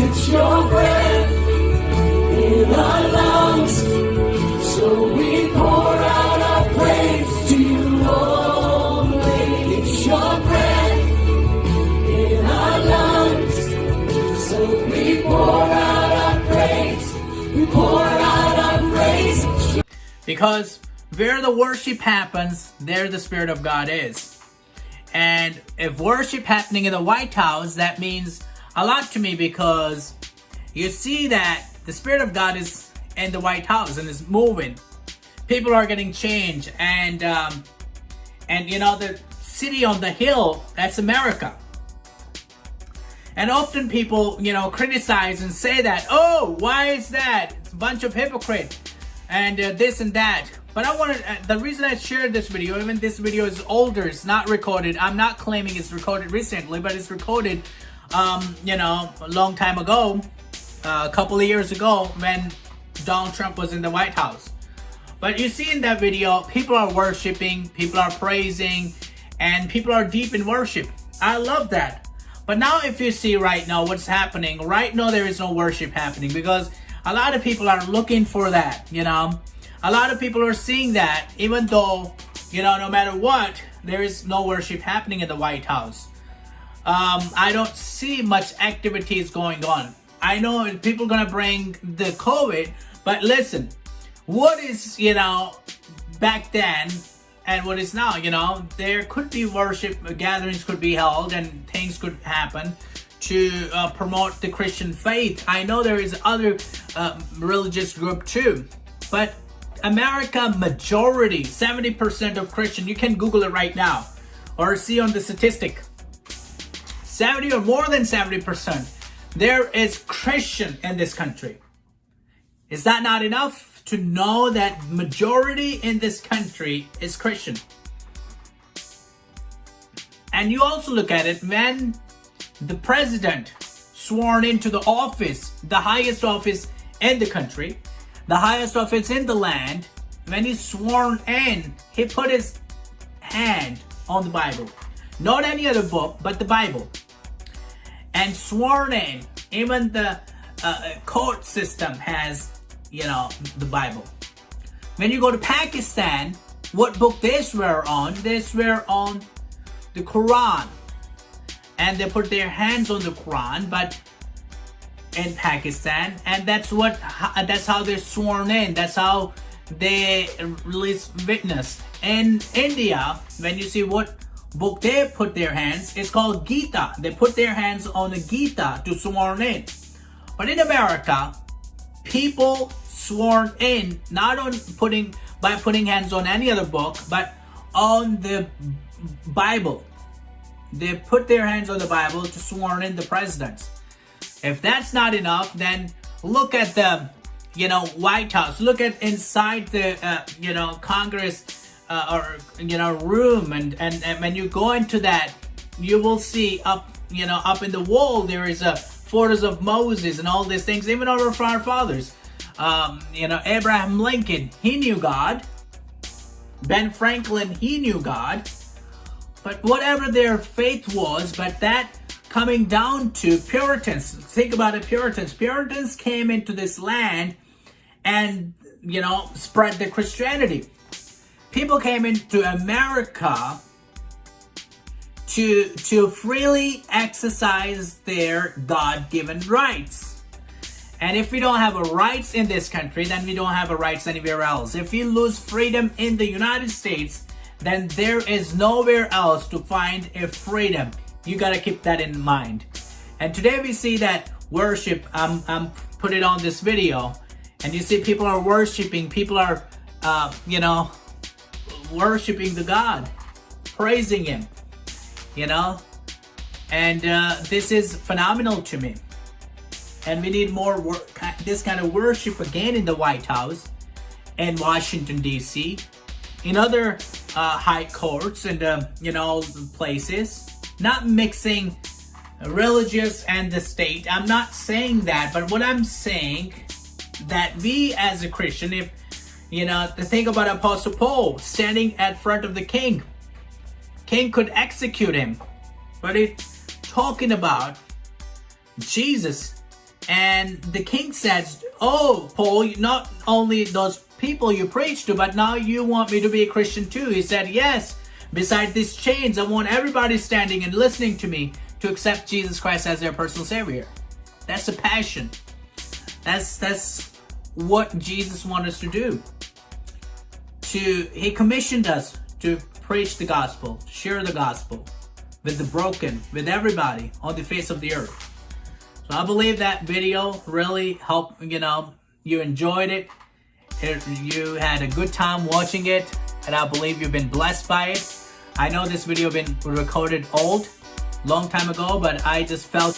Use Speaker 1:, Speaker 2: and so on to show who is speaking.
Speaker 1: It's your breath in our lungs, so we pour out our praise to you only. It's your breath in our lungs, so we pour out our praise. We pour out our praise.
Speaker 2: Because where the worship happens, there the Spirit of God is. And if worship happening in the White House, that means a lot to me, because you see that the Spirit of God is in the White House and is moving. People are getting changed, and you know, the city on the hill, that's America. And often people, you know, criticize and say that, oh, why is that? It's a bunch of hypocrites and this and that. But I wanted, the reason I shared this video, even this video is older, it's not recorded. I'm not claiming it's recorded recently, but it's recorded, you know, a long time ago, a couple of years ago, when Donald Trump was in the White House. But you see in that video, people are worshiping, people are praising, and people are deep in worship. I love that. But now if you see right now what's happening, right now there is no worship happening, because a lot of people are looking for that, you know. A lot of people are seeing that, even though, you know, no matter what, there is no worship happening in the White House. I don't see much activities going on. I know people are going to bring the COVID, but listen, what is, you know, back then and what is now, you know, there could be worship gatherings could be held and things could happen to promote the Christian faith. I know there is other religious group too, but America majority, 70% of Christian, you can Google it right now or see on the statistic, 70 or more than 70%, there is Christian in this country. Is that not enough to know that majority in this country is Christian? And you also look at it when the president sworn into the office, the highest office in the country, the highest office in the land, when he's sworn in, he put his hand on the Bible. Not any other book, but the Bible. And sworn in, even the court system has, you know, the Bible. When you go to Pakistan, what book they swear on? They swear on the Quran. And they put their hands on the Quran, but in Pakistan, and that's how they're sworn in. That's how they release witness. In India, when you see what book they put their hands, it's called Gita. They put their hands on the Gita to sworn in. But in America, people sworn in not on by putting hands on any other book, but on the Bible. They put their hands on the Bible to sworn in the presidents. If that's not enough, then look at the, you know, White House. Look at inside the, you know, Congress or, you know, room. And when you go into that, you will see up, you know, up in the wall, there is photos of Moses and all these things, even our forefathers. You know, Abraham Lincoln, he knew God. Ben Franklin, he knew God. But whatever their faith was, but that coming down to Puritans. Think about it, Puritans. Puritans came into this land and, you know, spread the Christianity. People came into America to freely exercise their God-given rights. And if we don't have a rights in this country, then we don't have a rights anywhere else. If we lose freedom in the United States, then there is nowhere else to find a freedom. You gotta keep that in mind. And today we see that worship, I'm put it on this video, and you see people are worshiping, people are, you know, worshiping the God, praising Him, you know, and this is phenomenal to me. And we need more this kind of worship again in the White House, in Washington D.C., in other high courts and you know, places. Not mixing religious and the state. I'm not saying that, but what I'm saying that we as a Christian, if you know, the thing about Apostle Paul standing at front of the king could execute him, but it's talking about Jesus And the king says, "Oh, Paul, not only those people you preach to, but now you want me to be a Christian too." He said, "Yes, beside these chains, I want everybody standing and listening to me to accept Jesus Christ as their personal Savior." That's the passion. That's what Jesus wants us to do. He commissioned us to preach the gospel, to share the gospel with the broken, with everybody on the face of the earth. So I believe that video really helped, you enjoyed it. You had a good time watching it, and I believe you've been blessed by it. I know this video been recorded long time ago, but I just felt